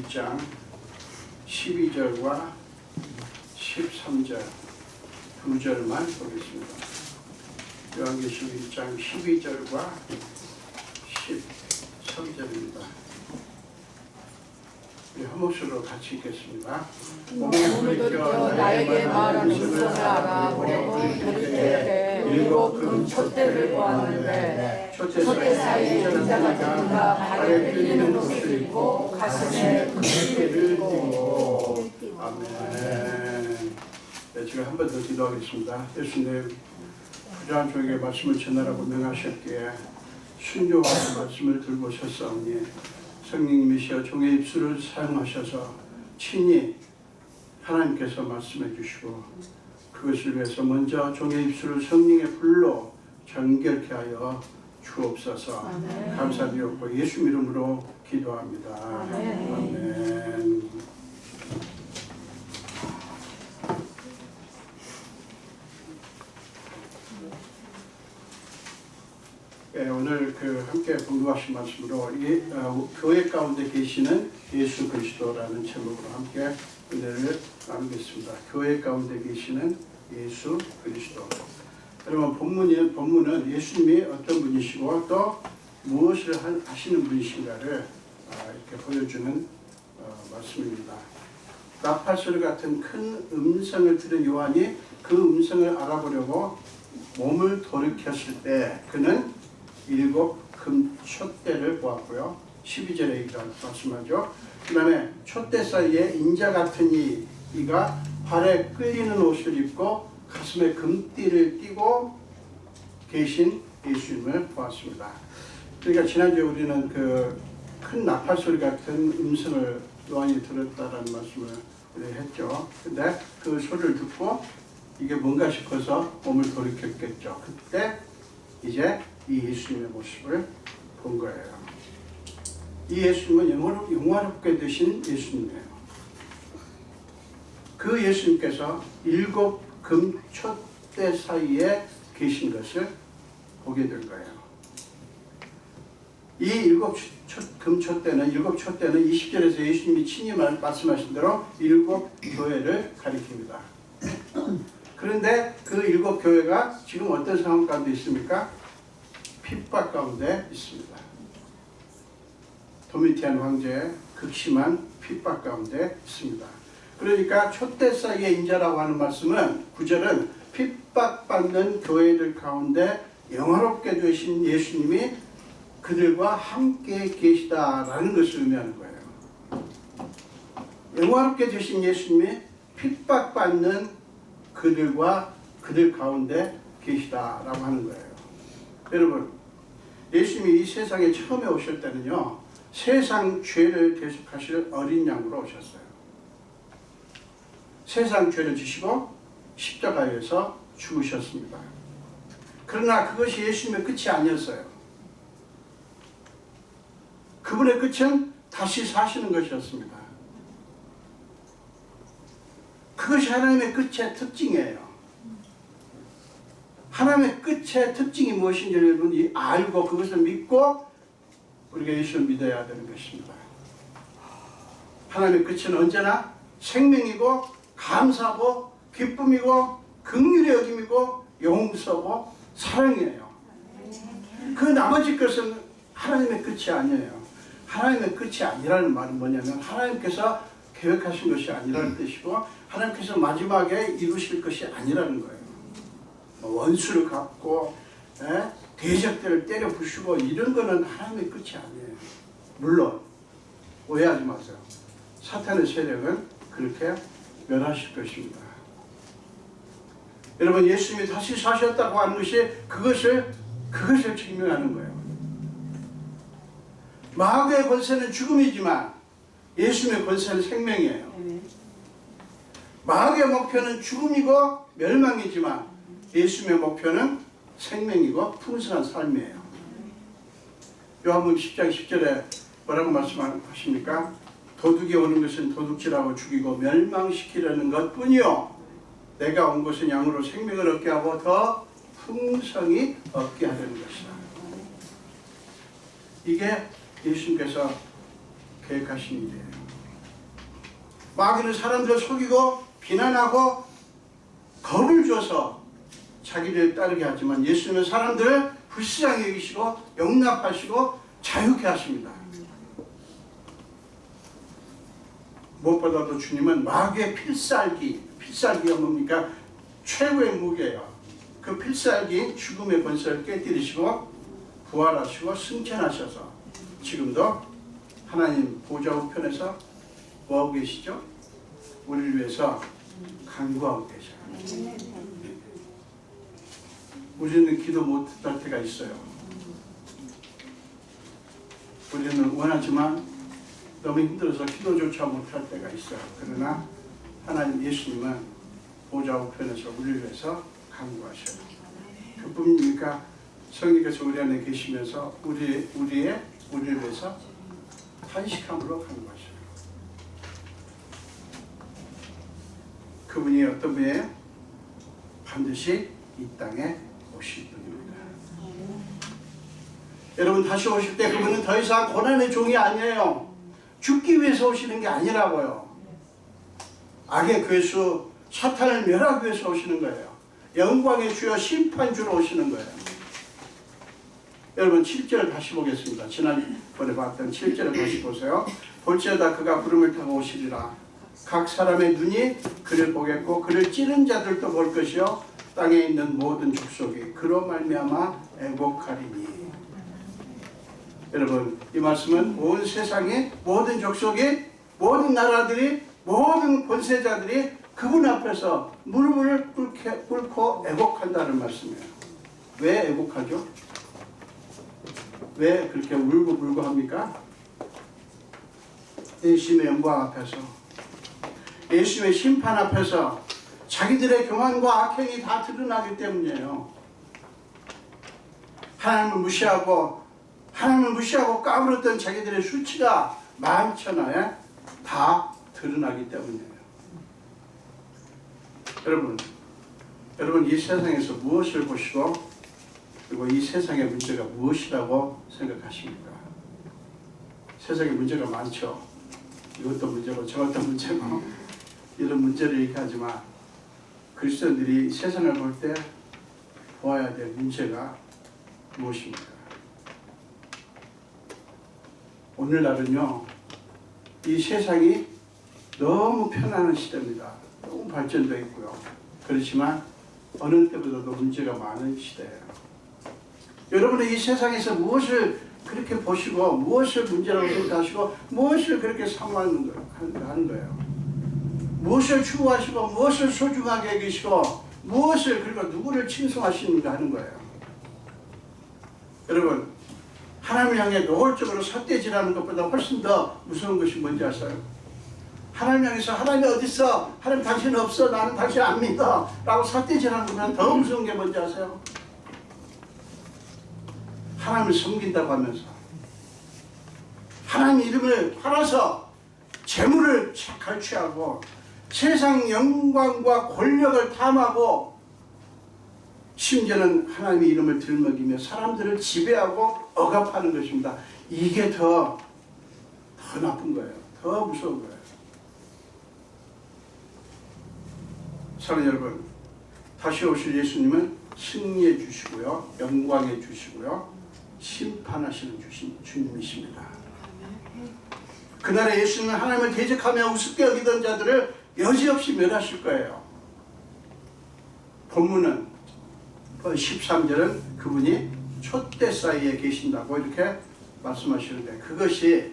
1장 12절과 13절 두 절만 보겠습니다. 요한계시록 1장 12절과 13절입니다. 한 목소리로 같이 읽겠습니다. 오늘도 저 나에게 말하는 것을 알아보려고 그들에게 일곱 금 촛대를 보았는데 촛대 사이에 인자가 들어가 발에 끌리는 옷을 입고 가슴에 금띠를 띠고. 아멘. 네, 제가 한 번 더 기도하겠습니다. 예수님, 부자한 종에게 말씀을 전하라고 명하셨기에 순종하는 말씀을 들고 섰사오니 성령님이시여 종의 입술을 사용하셔서 친히 하나님께서 말씀해 주시고 그것을 위해서 먼저 종의 입술을 성령의 불로 정결케 하여 주옵소서. 아멘. 감사드렸고 예수 이름으로 기도합니다. 아멘. 아멘. 네, 오늘 함께 공부하신 말씀으로 교회 가운데 계시는 예수 그리스도라는 제목으로 함께 은혜를 나누겠습니다. 교회 가운데 계시는 예수 그리스도. 여러분 본문은 예수님이 어떤 분이시고 또 무엇을 하시는 분이신가를 이렇게 보여주는 말씀입니다. 나팔소리 같은 큰 음성을 들은 요한이 그 음성을 알아보려고 몸을 돌이켰을 때 그는 일곱 금 촛대를 보았고요. 12절에 이렇게 말씀하죠. 그 다음에 촛대 사이에 인자 같은 이가 발에 끌리는 옷을 입고 가슴에 금띠를 띠고 계신 예수님을 보았습니다. 그러니까 지난주에 우리는 그 큰 나팔소리 같은 음성을 요한이 들었다라는 말씀을 했죠. 근데 그 소리를 듣고 이게 뭔가 싶어서 몸을 돌이켰겠죠. 그때 이제 이 예수님의 모습을 본 거예요. 이 예수님은 영화롭게 되신 예수님이에요. 그 예수님께서 일곱 금 촛대 사이에 계신 것을 보게 된 거예요. 이 일곱 촛대는 20절에서 예수님이 친히 말씀하신 대로 일곱 교회를 가리킵니다. 그런데 그 일곱 교회가 지금 어떤 상황 가운데 있습니까? 핍박 가운데 있습니다. 도미티안 황제의 극심한 핍박 가운데 있습니다. 그러니까 촛대 사이의 인자라고 하는 말씀은 9절은 핍박받는 교회들 가운데 영화롭게 되신 예수님이 그들과 함께 계시다라는 것을 의미하는 거예요. 영화롭게 되신 예수님이 핍박받는 그들과 그들 가운데 계시다라고 하는 거예요. 여러분, 예수님이 이 세상에 처음에 오실 때는요, 세상 죄를 대속하실 어린 양으로 오셨어요. 세상 죄를 지시고 십자가에서 죽으셨습니다. 그러나 그것이 예수님의 끝이 아니었어요. 그분의 끝은 다시 사시는 것이었습니다. 그것이 하나님의 끝의 특징이에요. 하나님의 끝의 특징이 무엇인지 여러분이 알고 그것을 믿고 우리가 예수를 믿어야 되는 것입니다. 하나님의 끝은 언제나 생명이고 감사고 기쁨이고 긍휼의 여김이고 용서고 사랑이에요. 그 나머지 것은 하나님의 끝이 아니에요. 하나님의 끝이 아니라는 말은 뭐냐면 하나님께서 계획하신 것이 아니라는 뜻이고 하나님께서 마지막에 이루실 것이 아니라는 거예요. 원수를 갚고 대적들을 때려 부수고 이런 거는 하나님의 끝이 아니에요. 물론 오해하지 마세요. 사탄의 세력은 그렇게 멸하실 것입니다. 여러분, 예수님이 다시 사셨다고 하는 것이 그것을 증명하는 거예요. 마귀의 권세는 죽음이지만 예수님의 권세는 생명이에요. 마귀의 목표는 죽음이고 멸망이지만 예수님의 목표는 생명이고 풍성한 삶이에요. 요한복음 10장 10절에 뭐라고 말씀하십니까? 도둑이 오는 것은 도둑질하고 죽이고 멸망시키려는 것뿐이요 내가 온 것은 양으로 생명을 얻게 하고 더 풍성히 얻게 하려는 것이다. 이게 예수님께서 계획하신 일이에요. 마귀는 사람들을 속이고 비난하고 겁을 줘서 자기를 따르게 하지만 예수님은 사람들을 불쌍히 여기시고 용납하시고 자유케 하십니다. 무엇보다도 주님은 마귀의 필살기가 뭡니까? 최고의 무게예요. 그 필살기 죽음의 권세를 깨뜨리시고 부활하시고 승천하셔서 지금도 하나님 보좌 우편에서 뭐하고 계시죠? 우리를 위해서 간구하고 계셔요. 우리는 기도 못할 때가 있어요. 우리는 원하지만 너무 힘들어서 기도조차 못할 때가 있어요. 그러나 하나님 예수님은 보좌 우편에서 우리를 위해서 간구하셔요. 그뿐입니까? 성령께서 우리 안에 계시면서 우리를 위해서 탄식함으로 간구하셔요. 그분이 어떤 분이에요? 반드시 이 땅에 오실 분입니다. 여러분 다시 오실 때 그분은 더 이상 고난의 종이 아니에요. 죽기 위해서 오시는 게 아니라고요. 악의 괴수 사탄을 멸하기 위해서 오시는 거예요. 영광의 주여 심판주로 오시는 거예요. 여러분 7절 다시 보겠습니다. 지난번에 봤던 7절을 다시 보세요. 볼지어다 그가 구름을 타고 오시리라. 각 사람의 눈이 그를 보겠고 그를 찌른 자들도 볼 것이요 땅에 있는 모든 족속이 그로 말미암아 애곡하리니. 여러분 이 말씀은 온 세상의 모든 족속이 모든 나라들이 모든 권세자들이 그분 앞에서 무릎을 꿇고 애곡한다는 말씀이에요. 왜 애곡하죠? 왜 그렇게 울고 합니까? 예수님의 영광 앞에서, 예수님의 심판 앞에서 자기들의 교만과 악행이 다 드러나기 때문이에요. 하나님을 무시하고 까불었던 자기들의 수치가 만천하에 다 드러나기 때문이에요. 여러분 이 세상에서 무엇을 보시고 그리고 이 세상의 문제가 무엇이라고 생각하십니까? 세상에 문제가 많죠. 이것도 문제고 저것도 문제고 이런 문제를 얘기하지만 그리스도인들이 세상을 볼 때 보아야 될 문제가 무엇입니까? 오늘날은요 이 세상이 너무 편안한 시대입니다. 너무 발전되어 있고요. 그렇지만 어느 때보다도 문제가 많은 시대예요. 여러분은 이 세상에서 무엇을 그렇게 보시고 무엇을 문제라고 생각하시고 무엇을 그렇게 사모하는 거예요. 무엇을 추구하시고 무엇을 소중하게 여기시고 무엇을 그리고 누구를 칭송하시는가 하는 거예요. 여러분 하나님을 향해 노골적으로 삿대질하는 것보다 훨씬 더 무서운 것이 뭔지 아세요? 하나님 향해서 하나님이 어디 있어? 하나님 당신 없어? 나는 당신 안 믿어? 라고 삿대질하는 것보다 더 무서운 게 뭔지 아세요? 하나님을 섬긴다고 하면서 하나님 이름을 팔아서 재물을 갈취하고 세상 영광과 권력을 탐하고 심지어는 하나님의 이름을 들먹이며 사람들을 지배하고 억압하는 것입니다. 이게 더 나쁜 거예요. 더 무서운 거예요. 사랑하는 여러분, 다시 오실 예수님은 승리해 주시고요, 영광해 주시고요, 심판하시는 주님이십니다. 그날에 예수님은 하나님을 대적하며 우습게 여기던 자들을 여지없이 멸하실 거예요. 본문은 13절은 그분이 촛대 사이에 계신다고 이렇게 말씀하시는데 그것이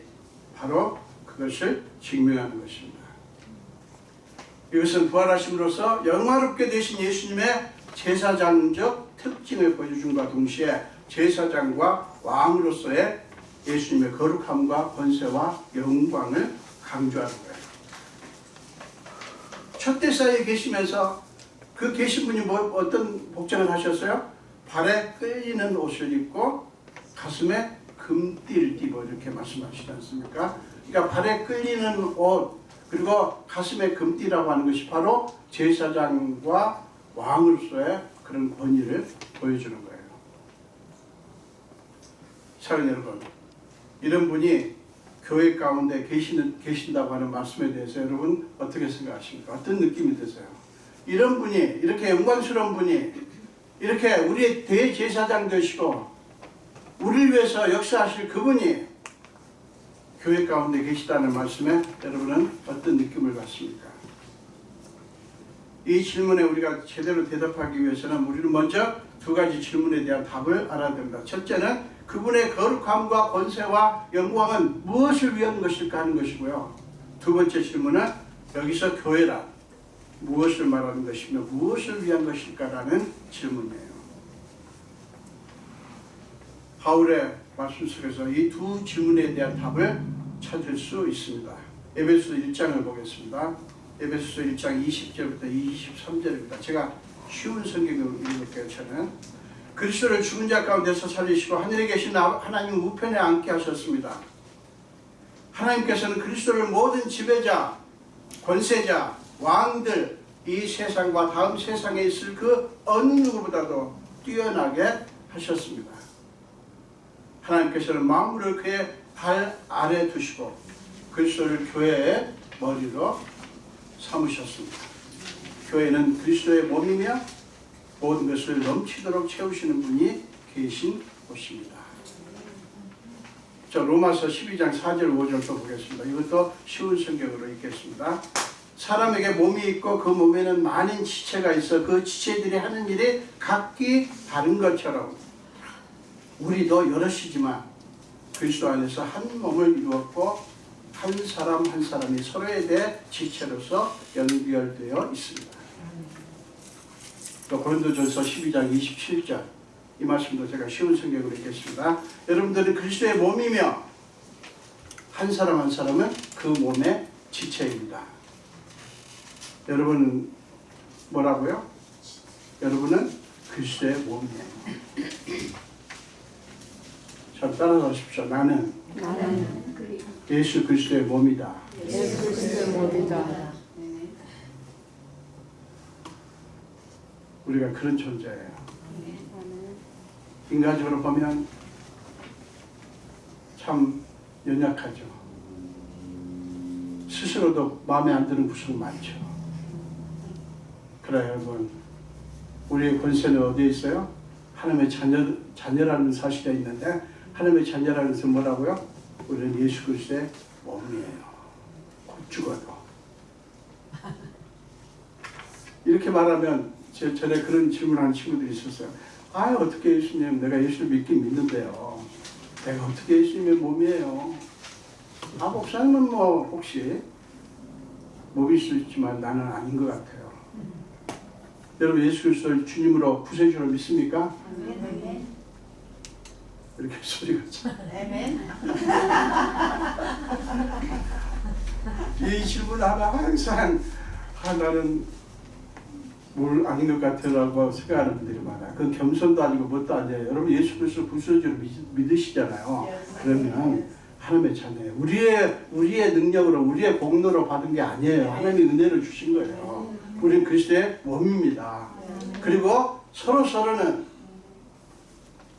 바로 그것을 증명하는 것입니다. 이것은 부활하심으로써 영화롭게 되신 예수님의 제사장적 특징을 보여준과 동시에 제사장과 왕으로서의 예수님의 거룩함과 권세와 영광을 강조하는 거예요. 촛대 사이에 계시면서 그 계신 분이 어떤 복장을 하셨어요? 발에 끌리는 옷을 입고 가슴에 금띠를 띠고 이렇게 말씀하시지 않습니까? 그러니까 발에 끌리는 옷 그리고 가슴에 금띠라고 하는 것이 바로 제사장과 왕으로서의 그런 권위를 보여주는 거예요. 사랑하는 여러분, 이런 분이 교회 가운데 계신다고 하는 말씀에 대해서 여러분 어떻게 생각하십니까? 어떤 느낌이 드세요? 이런 분이, 이렇게 영광스러운 분이, 이렇게 우리의 대제사장 되시고 우리를 위해서 역사하실 그분이 교회 가운데 계시다는 말씀에 여러분은 어떤 느낌을 갖습니까? 이 질문에 우리가 제대로 대답하기 위해서는 우리는 먼저 두 가지 질문에 대한 답을 알아야 됩니다. 첫째는 그분의 거룩함과 권세와 영광은 무엇을 위한 것일까 하는 것이고요. 두 번째 질문은 여기서 교회란 무엇을 말하는 것이며 무엇을 위한 것일까라는 질문이에요. 바울의 말씀 속에서 이 두 질문에 대한 답을 찾을 수 있습니다. 에베소서 1장을 보겠습니다. 에베소서 1장 20절부터 23절입니다. 제가 쉬운 성경을 읽을게요. 저는 그리스도를 죽은 자 가운데서 살리시고 하늘에 계신 하나님 우편에 앉게 하셨습니다. 하나님께서는 그리스도를 모든 지배자, 권세자, 왕들, 이 세상과 다음 세상에 있을 그 어느 누구보다도 뛰어나게 하셨습니다. 하나님께서는 만물을 그의 발 아래 두시고 그리스도를 교회의 머리로 삼으셨습니다. 교회는 그리스도의 몸이며 모든 것을 넘치도록 채우시는 분이 계신 곳입니다. 자, 로마서 12장 4절 5절도 보겠습니다. 이것도 쉬운 성경으로 읽겠습니다. 사람에게 몸이 있고 그 몸에는 많은 지체가 있어 그 지체들이 하는 일이 각기 다른 것처럼 우리도 여럿이지만 그리스도 안에서 한 몸을 이루었고 한 사람 한 사람이 서로에 대해 지체로서 연결되어 있습니다. 또 고린도전서 12장 27절 이 말씀도 제가 쉬운 성경으로 읽겠습니다. 여러분들은 그리스도의 몸이며 한 사람 한 사람은 그 몸의 지체입니다. 여러분은 뭐라고요? 여러분은 그리스도의 몸이에요. 자, 따라하십시오. 나는 예수 그리스도의 몸이다. 예수 그리스도의 몸이다. 우리가 그런 존재예요. 인간적으로 보면 참 연약하죠. 스스로도 마음에 안 드는 구석이 많죠. 그래 여러분, 우리의 권세는 어디에 있어요? 하나님의 자녀라는 사실에 있는데 하나님의 자녀라는 것은 뭐라고요? 우리는 예수 그리스도의 몸이에요. 곧 죽어도. 이렇게 말하면 전에 그런 질문하는 친구들이 있었어요. 아, 어떻게 예수님, 내가 예수를 믿긴 믿는데요. 내가 어떻게 예수님의 몸이에요. 아, 목사님은 뭐 혹시 몸일 수 있지만 나는 아닌 것 같아요. 여러분 예수 그리스도를 주님으로 구세주로 믿습니까? 아멘. 이렇게 소리가 참. 아멘. 이 질문을 하면 항상 나는 뭘 아닌 것 같으라고 생각하는 분들이 많아요. 그건 겸손도 아니고 뭣도 아니에요. 여러분 예수 그리스도 구세주로 믿으시잖아요. 그러면 하나님의 자녀예요. 우리의 능력으로 우리의 공로로 받은 게 아니에요. 하나님의 은혜를 주신 거예요. 우리는 그리스도의 몸입니다. 그리고 서로는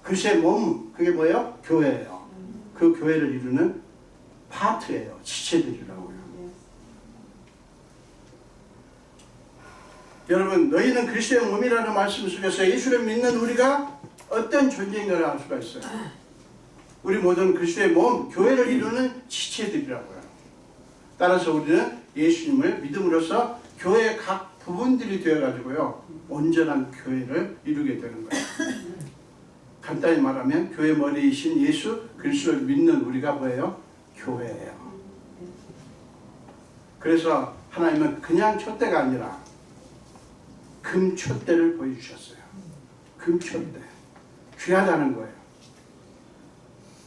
그리스도의 몸, 그게 뭐예요? 교회예요. 그 교회를 이루는 파트예요. 지체들이라고요. 여러분, 너희는 그리스도의 몸이라는 말씀 속에서 예수를 믿는 우리가 어떤 존재인가를 알 수가 있어요. 우리 모두는 그리스도의 몸, 교회를 이루는 지체들이라고요. 따라서 우리는 예수님을 믿음으로써 교회의 각 부분들이 되어가지고요, 온전한 교회를 이루게 되는 거예요. 간단히 말하면 교회 머리이신 예수 그리스도를 믿는 우리가 뭐예요? 교회예요. 그래서 하나님은 그냥 촛대가 아니라 금촛대를 보여주셨어요. 금촛대. 귀하다는 거예요.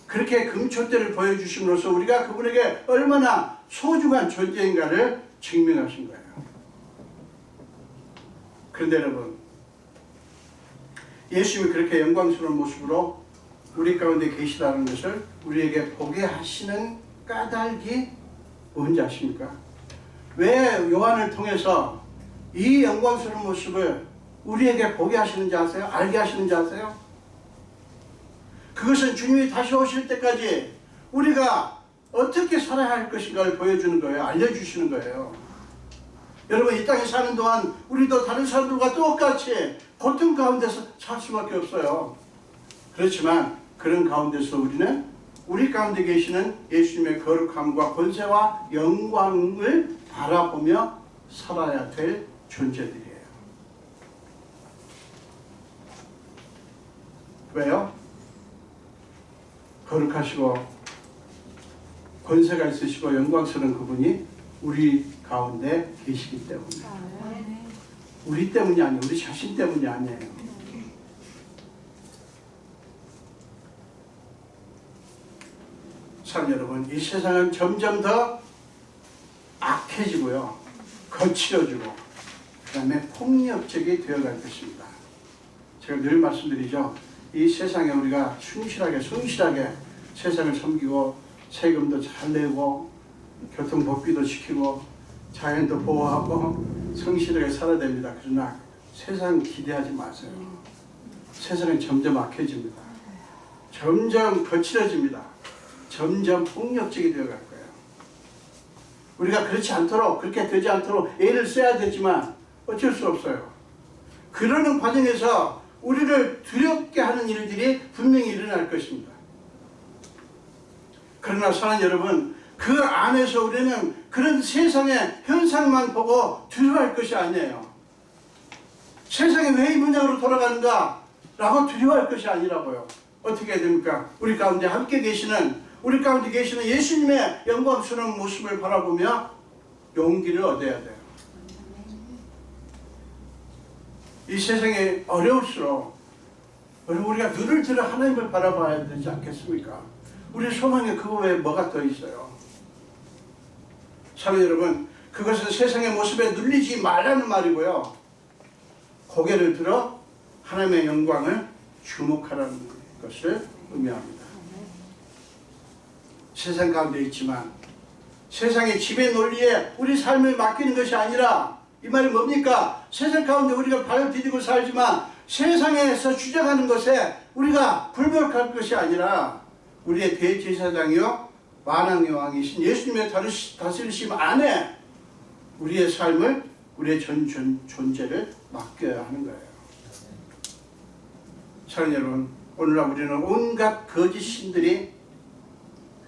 그렇게 금촛대를 보여주심으로써 우리가 그분에게 얼마나 소중한 존재인가를 증명하신 거예요. 그런데 여러분, 예수님이 그렇게 영광스러운 모습으로 우리 가운데 계시다는 것을 우리에게 보게 하시는 까닭이 뭔지 아십니까? 왜 요한을 통해서 이 영광스러운 모습을 우리에게 보게 하시는지 아세요? 알게 하시는지 아세요? 그것은 주님이 다시 오실 때까지 우리가 어떻게 살아야 할 것인가를 보여주는 거예요. 알려주시는 거예요. 여러분, 이 땅에 사는 동안 우리도 다른 사람들과 똑같이 고통 가운데서 살 수밖에 없어요. 그렇지만 그런 가운데서 우리는 우리 가운데 계시는 예수님의 거룩함과 권세와 영광을 바라보며 살아야 될 존재들이에요. 왜요? 거룩하시고 권세가 있으시고 영광스러운 그분이 우리 가운데 계시기 때문에. 우리 때문이 아니에요. 우리 자신 때문이 아니에요. 사랑 여러분, 이 세상은 점점 더 악해지고요, 거칠어지고, 그 다음에 폭력적이 되어갈 것입니다. 제가 늘 말씀드리죠. 이 세상에 우리가 충실하게 성실하게 세상을 섬기고 세금도 잘 내고 교통법규도 지키고 자연도 보호하고 성실하게 살아야 됩니다. 그러나 세상 기대하지 마세요. 세상은 점점 악해집니다. 점점 거칠어집니다. 점점 폭력적이 되어갈 거예요. 우리가 그렇지 않도록, 그렇게 되지 않도록 애를 써야 되지만 어쩔 수 없어요. 그러는 과정에서 우리를 두렵게 하는 일들이 분명히 일어날 것입니다. 그러나 사랑하는 여러분, 그 안에서 우리는 그런 세상의 현상만 보고 두려워할 것이 아니에요. 세상이 왜 이 모양으로 돌아가는가 라고 두려워할 것이 아니라고요. 어떻게 해야 됩니까? 우리 가운데 함께 계시는, 우리 가운데 계시는 예수님의 영광스러운 모습을 바라보며 용기를 얻어야 돼요. 이 세상이 어려울수록 우리가 눈을 들어 하나님을 바라봐야 되지 않겠습니까? 우리 소망에 그거 외에 뭐가 더 있어요? 사랑 여러분, 그것은 세상의 모습에 눌리지 말라는 말이고요, 고개를 들어 하나님의 영광을 주목하라는 것을 의미합니다. 세상 가운데 있지만 세상의 지배 논리에 우리 삶을 맡기는 것이 아니라, 이 말이 뭡니까? 세상 가운데 우리가 발을 디디고 살지만 세상에서 주장하는 것에 우리가 불복할 것이 아니라 우리의 대제사장이요 만왕의 왕이신 예수님의 다스리심 안에 우리의 삶을, 우리의 존재를 맡겨야 하는 거예요. 사랑하는 여러분, 오늘날 우리는 온갖 거짓 신들이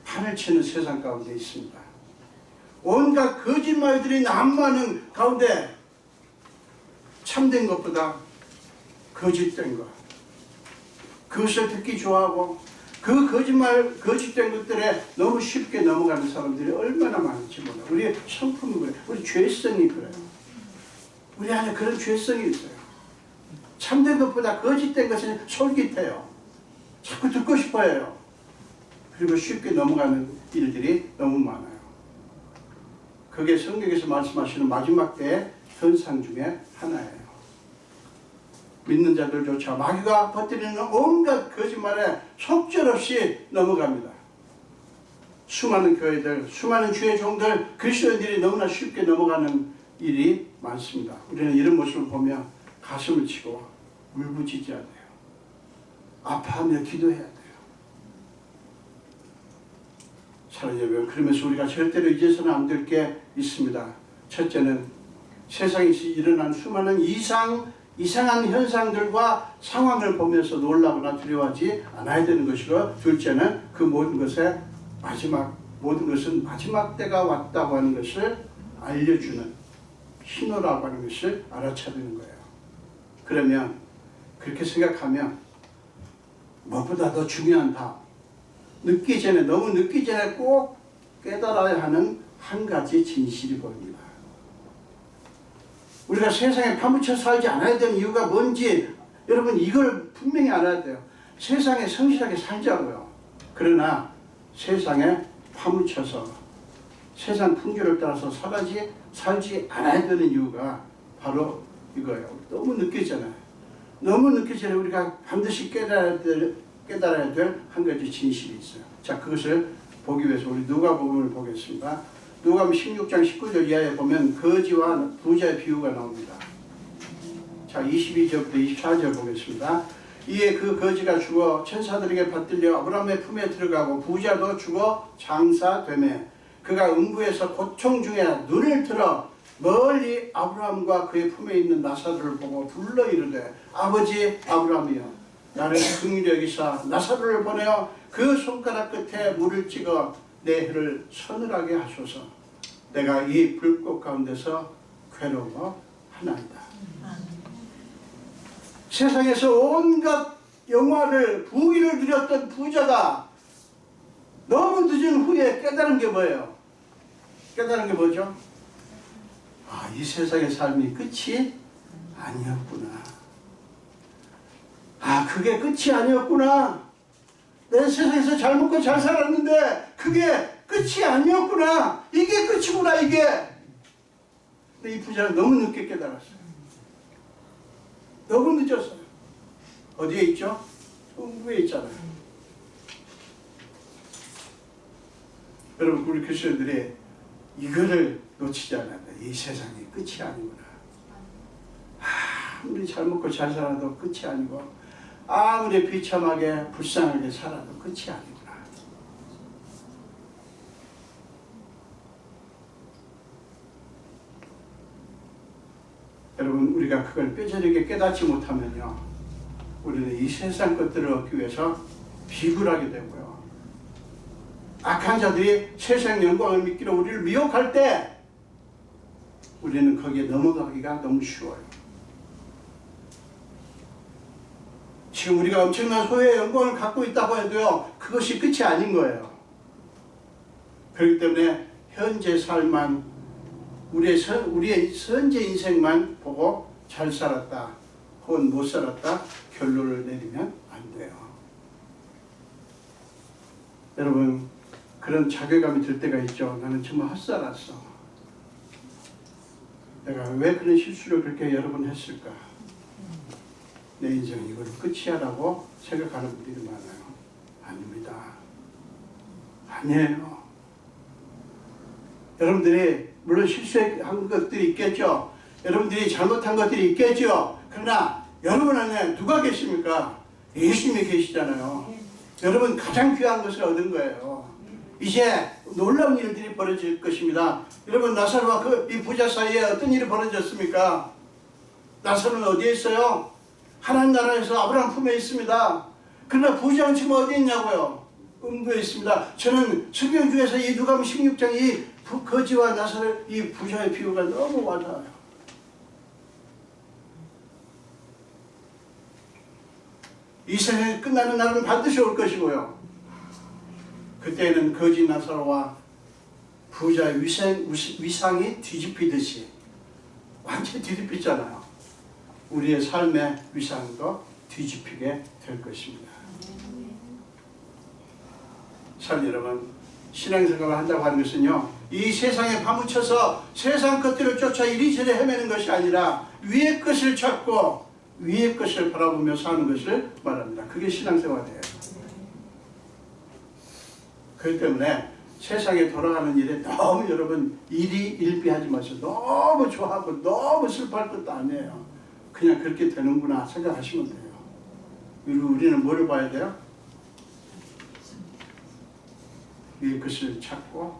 판을 치는 세상 가운데 있습니다. 온갖 거짓말들이 난무하는 가운데 참된 것보다 거짓된 것, 그것을 듣기 좋아하고 그 거짓말, 거짓된 것들에 너무 쉽게 넘어가는 사람들이 얼마나 많은지 몰라요. 우리의 성품이 그래요. 우리 죄성이 그래요. 우리 안에 그런 죄성이 있어요. 참된 것보다 거짓된 것이 솔깃해요. 자꾸 듣고 싶어 해요. 그리고 쉽게 넘어가는 일들이 너무 많아요. 그게 성경에서 말씀하시는 마지막 때의 현상 중에 하나예요. 믿는 자들조차 마귀가 퍼뜨리는 온갖 거짓말에 속절없이 넘어갑니다. 수많은 교회들, 수많은 주의 종들, 그리스도인들이 너무나 쉽게 넘어가는 일이 많습니다. 우리는 이런 모습을 보며 가슴을 치고 울부짖어야 돼요. 아파하며 기도해야 돼요. 사랑하는 여러분, 그러면서 우리가 절대로 잊어서는 안 될 게 있습니다. 첫째는 세상에서 일어난 수많은 이상한 현상들과 상황을 보면서 놀라거나 두려워하지 않아야 되는 것이고, 둘째는 그 모든 것은 마지막 때가 왔다고 하는 것을 알려주는 신호라고 하는 것을 알아차야 되는 거예요. 그러면 그렇게 생각하면 무엇보다 더 중요한 너무 늦기 전에 꼭 깨달아야 하는 한 가지 진실이 보입니다. 우리가 세상에 파묻혀 살지 않아야 되는 이유가 뭔지 여러분, 이걸 분명히 알아야 돼요. 세상에 성실하게 살자고요. 그러나 세상에 파묻혀서 세상 풍조를 따라서 살지 않아야 되는 이유가 바로 이거예요. 너무 늦기 전에 우리가 반드시 깨달아야 될 한 가지 진실이 있어요. 자, 그것을 보기 위해서 우리 누가복음을 보겠습니다. 누가복음 16장 19절 이하에 보면 거지와 부자의 비유가 나옵니다. 자, 22절부터 24절 보겠습니다. 이에 그 거지가 죽어 천사들에게 받들려 아브라함의 품에 들어가고 부자도 죽어 장사되매 그가 음부에서 고통 중에 눈을 들어 멀리 아브라함과 그의 품에 있는 나사로를 보고 불러 이르되 아버지 아브라함이여 나를 긍휼히 여기사 나사로를 보내어 그 손가락 끝에 물을 찍어 내 혀를 서늘하게 하소서. 내가 이 불꽃 가운데서 괴로워하나이다. 세상에서 온갖 영화를 부귀를 누렸던 부자가 너무 늦은 후에 깨달은 게 뭐예요? 깨달은 게 뭐죠? 아, 이 세상의 삶이 끝이 아니었구나. 아, 그게 끝이 아니었구나. 내 세상에서 잘 먹고 잘 살았는데 그게 끝이 아니었구나. 이게 끝이구나, 이게. 근데 이 부자는 너무 늦게 깨달았어요. 너무 늦었어요. 어디에 있죠? 천국에 있잖아요. 여러분, 우리 크리스천들이 이거를 놓치지 않아야 돼. 이 세상이 끝이 아니구나. 아무리 잘 먹고 잘 살아도 끝이 아니고 아무리 비참하게 불쌍하게 살아도 끝이 아니구나. 여러분, 우리가 그걸 뼈저리게 깨닫지 못하면요, 우리는 이 세상 것들을 얻기 위해서 비굴하게 되고요, 악한 자들이 세상 영광을 믿기로 우리를 미혹할 때 우리는 거기에 넘어가기가 너무 쉬워요. 지금 우리가 엄청난 소유의 영광을 갖고 있다고 해도요, 그것이 끝이 아닌 거예요. 그렇기 때문에 현재 삶만, 우리의 현재 인생만 보고 잘 살았다 혹은 못 살았다 결론을 내리면 안 돼요. 여러분, 그런 자괴감이 들 때가 있죠. 나는 정말 헛살았어. 내가 왜 그런 실수를 그렇게 여러 번 했을까? 내 인생은 이걸로 끝이야 라고 생각하는 분들이 많아요. 아닙니다. 아니에요. 여러분들이 물론 실수한 것들이 있겠죠. 여러분들이 잘못한 것들이 있겠죠. 그러나 여러분 안에 누가 계십니까? 예수님이 계시잖아요. 여러분 가장 귀한 것을 얻은 거예요. 이제 놀라운 일들이 벌어질 것입니다. 여러분, 나사로와 이 부자 사이에 어떤 일이 벌어졌습니까? 나사로는 어디에 있어요? 하나님 나라에서 아브라함 품에 있습니다. 그러나 부자는 지금 어디 있냐고요? 음부에 있습니다. 저는 성경 중에서 이 누가복음 16장 이 거지와 나사로 이 부자의 비유가 너무 와닿아요. 이 세상이 끝나는 날은 반드시 올 것이고요. 그때는 거지 나사로와 부자의 위상이 뒤집히듯이 완전히 뒤집히잖아요. 우리의 삶의 위상도 뒤집히게 될 것입니다. 참 여러분, 신앙생활을 한다고 하는 것은요, 이 세상에 파묻혀서 세상 것들을 쫓아 이리저리 헤매는 것이 아니라 위의 것을 찾고 위의 것을 바라보며 사는 것을 말합니다. 그게 신앙생활이에요. 그렇기 때문에 세상에 돌아가는 일에 너무 여러분 일비하지 마세요. 너무 좋아하고 너무 슬퍼할 것도 아니에요. 그냥 그렇게 되는구나 생각하시면 돼요. 우리는 뭐를 봐야 돼요? 위의 것을 찾고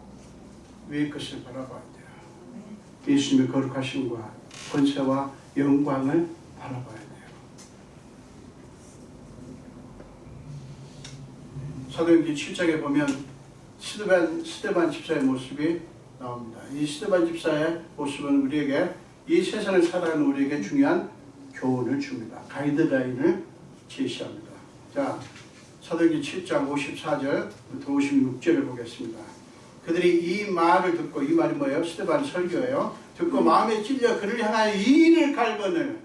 위의 것을 바라봐야 돼요. 예수님의 거룩하심과 권세와 영광을 바라봐야 돼요. 사도행전 7장에 보면 스데반 집사의 모습이 나옵니다. 이 스데반 집사의 모습은 우리에게, 이 세상을 살아가는 우리에게 중요한 교훈을 줍니다. 가이드라인을 제시합니다. 자, 사도행전 7장 54절부터 56절을 보겠습니다. 그들이 이 말을 듣고, 이 말이 뭐예요? 스데반 설교예요. 듣고 마음에 찔려 그를 향하여 이를 갈거늘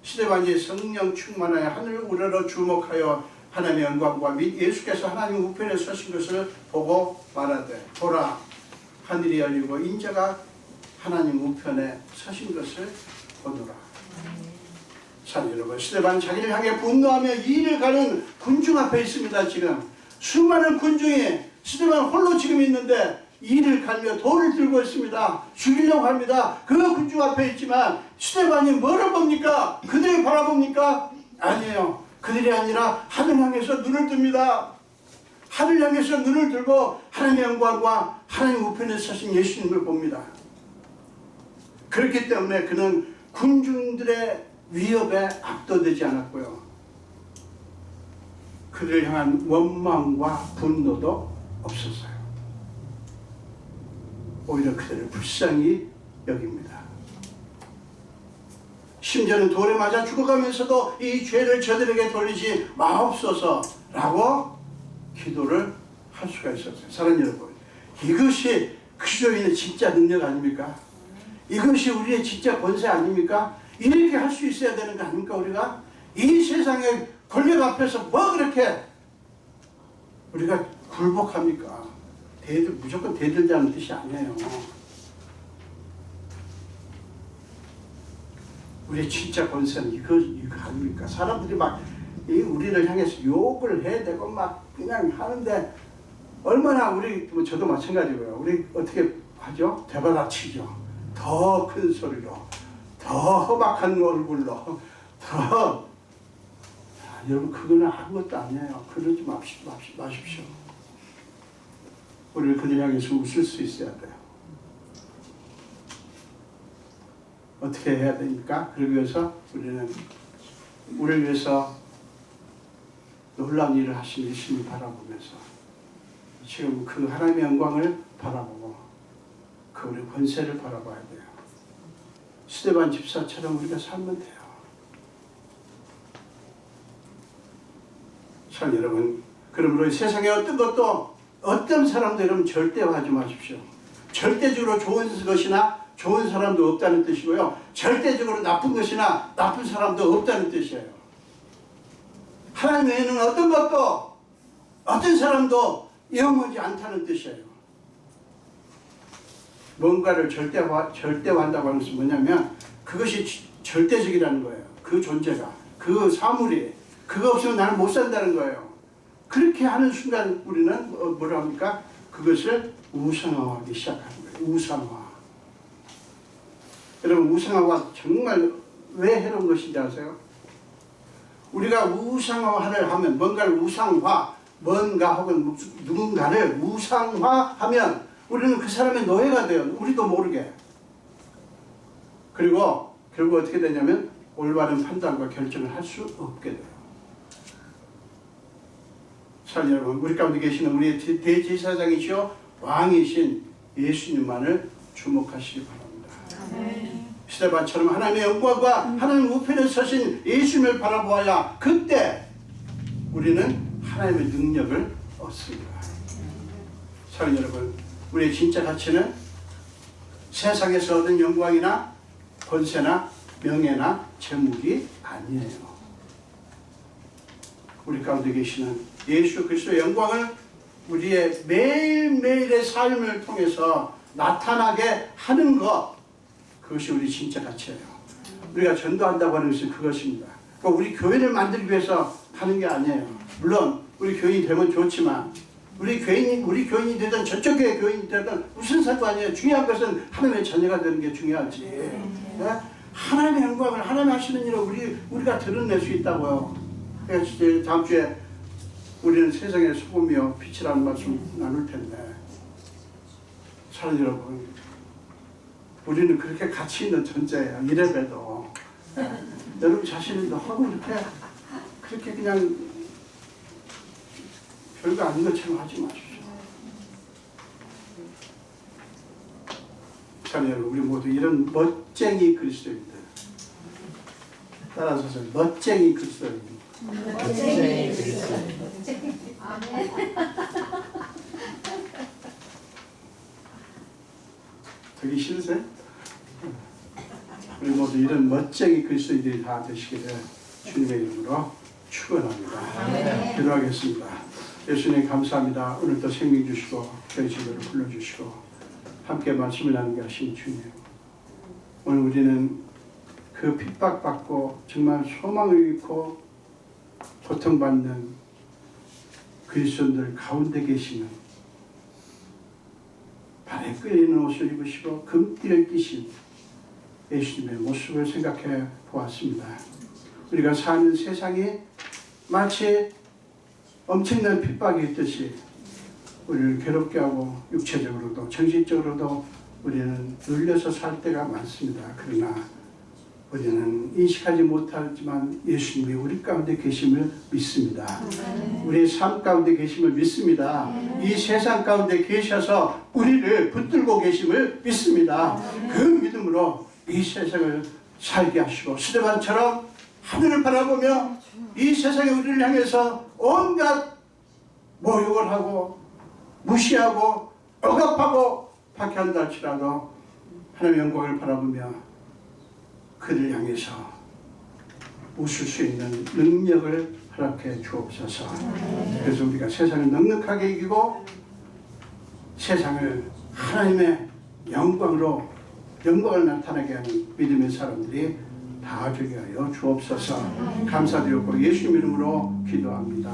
스데반이 성령 충만하여 하늘 우러러 주목하여 하나님의 영광과 및 예수께서 하나님 우편에 서신 것을 보고 말하되, 보라, 하늘이 열리고 인자가 하나님 우편에 서신 것을 보노라. 참 여러분, 스데반 자기를 향해 분노하며 이를 가는 군중 앞에 있습니다. 지금 수많은 군중이 스데반 홀로 지금 있는데 이를 갈며 돌을 들고 있습니다. 죽이려고 합니다. 그 군중 앞에 있지만 스데반이 뭐를 봅니까? 그들을 바라봅니까? 아니에요. 그들이 아니라 하늘 향해서 눈을 뜹니다. 하늘 향해서 눈을 들고 하나님의 영광과 하나님 우편에 서신 예수님을 봅니다. 그렇기 때문에 그는 군중들의 위협에 압도되지 않았고요. 그들을 향한 원망과 분노도 없었어요. 오히려 그들을 불쌍히 여깁니다. 심지어는 돌에 맞아 죽어가면서도 이 죄를 저들에게 돌리지 마옵소서라고 기도를 할 수가 있었어요. 사랑하는 여러분, 이것이 그리스도인의 진짜 능력 아닙니까? 이것이 우리의 진짜 권세 아닙니까? 이렇게 할 수 있어야 되는 거 아닙니까? 우리가 이 세상의 권력 앞에서 뭐 그렇게 우리가 굴복합니까? 무조건 대들자는 뜻이 아니에요. 우리의 진짜 권세는 이거 아닙니까? 사람들이 막 우리를 향해서 욕을 해대고 막 그냥 하는데 얼마나 저도 마찬가지고요. 우리 어떻게 하죠? 대받아치죠. 더 큰 소리로, 더 험악한 얼굴로, 여러분 그거는 아무것도 아니에요. 그러지 마십시오. 우리를 그들 향해서 웃을 수 있어야 돼요. 어떻게 해야 됩니까? 그러기 위해서 우리를 위해서 놀라운 일을 하신 예수님을 바라보면서 지금 그 하나님의 영광을 바라보고 그 우리 권세를 바라봐야 돼요. 스데반 집사처럼 우리가 살면 돼요. 참 여러분, 그러므로 세상에 어떤 사람도 여러분 절대화하지 마십시오. 절대적으로 좋은 것이나 좋은 사람도 없다는 뜻이고요. 절대적으로 나쁜 것이나 나쁜 사람도 없다는 뜻이에요. 하나님 외에는 어떤 것도 어떤 사람도 영원하지 않다는 뜻이에요. 뭔가를 절대화한다고 하는 것은 뭐냐면 그것이 절대적이라는 거예요. 그 존재가, 그 사물이 그거 없으면 나는 못 산다는 거예요. 그렇게 하는 순간 우리는 뭐라 합니까? 그것을 우상화하기 시작하는 거예요. 우상화. 여러분 우상화가 정말 왜 해로운 것인지 아세요? 우리가 우상화를 하면 뭔가를 뭔가 혹은 누군가를 우상화하면 우리는 그 사람의 노예가 돼요. 우리도 모르게. 그리고 결국 어떻게 되냐면 올바른 판단과 결정을 할 수 없게 돼요. 자 여러분, 우리 가운데 계시는 우리의 대제사장이시오 왕이신 예수님만을 주목하시기 바랍니다. 스데반처럼 하나님의 영광과 하나님 우편에 서신 예수님을 바라보아야 그때 우리는 하나님의 능력을 얻습니다. 사랑하는 여러분, 우리의 진짜 가치는 세상에서 얻은 영광이나 권세나 명예나 재물이 아니에요. 우리 가운데 계시는 예수 그리스도의 영광을 우리의 매일매일의 삶을 통해서 나타나게 하는 것, 그것이 우리 진짜 가치예요. 우리가 전도한다고 하는 것은 그것입니다. 그러니까 우리 교회를 만들기 위해서 하는 게 아니에요. 물론 우리 교인이 되면 좋지만 우리 교인이 되든 저쪽 교회 교인이 되든 무슨 상관이에요. 중요한 것은 하나님의 자녀가 되는 게 중요하지. 네? 하나님의 영광을 하나님 하시는 일을 우리가 드러낼 수 있다고요. 그래서 다음 주에 우리는 세상의 소금이요 빛이라는 말씀 나눌 텐데, 사랑하는 여러분, 우리는 그렇게 가치 있는 존재예요. 이래봬도 여러분 자신을 너무 그렇게 그냥 별거 아닌 것처럼 하지 마십시오. 참 여러분, 우리 모두 이런 멋쟁이 그리스도인들, 따라서서 멋쟁이 그리스도인. 멋쟁이 그리스도인. 되기 싫으세요? 우리 모두 이런 멋쟁이 그리스도인들이 다 되시기를 주님의 이름으로 축원합니다. 기도하겠습니다. 예수님 감사합니다. 오늘도 생명 주시고 저희 집으로 불러주시고 함께 말씀을 나누게 하신 주님, 오늘 우리는 그 핍박받고 정말 소망을 잃고 고통받는 그리스도인들 가운데 계시는 발에 끌리는 옷을 입으시고 금띠를 띠신 예수님의 모습을 생각해 보았습니다. 우리가 사는 세상이 마치 엄청난 핍박이 있듯이 우리를 괴롭게 하고 육체적으로도 정신적으로도 우리는 눌려서 살 때가 많습니다. 그러나 우리는 인식하지 못하지만 예수님이 우리 가운데 계심을 믿습니다. 우리의 삶 가운데 계심을 믿습니다. 이 세상 가운데 계셔서 우리를 붙들고 계심을 믿습니다. 그 믿음으로 이 세상을 살게 하시고 스데반처럼 하늘을 바라보며 이 세상에 우리를 향해서 온갖 모욕을 하고 무시하고 억압하고 박해한다 할지라도 하나님의 영광을 바라보며 그를 향해서 웃을 수 있는 능력을 허락해 주옵소서. 그래서 우리가 세상을 넉넉하게 이기고 세상을 하나님의 영광을 나타나게 하는 믿음의 사람들이 다 되게 하여 주옵소서. 감사드렸고 예수 이름으로 기도합니다.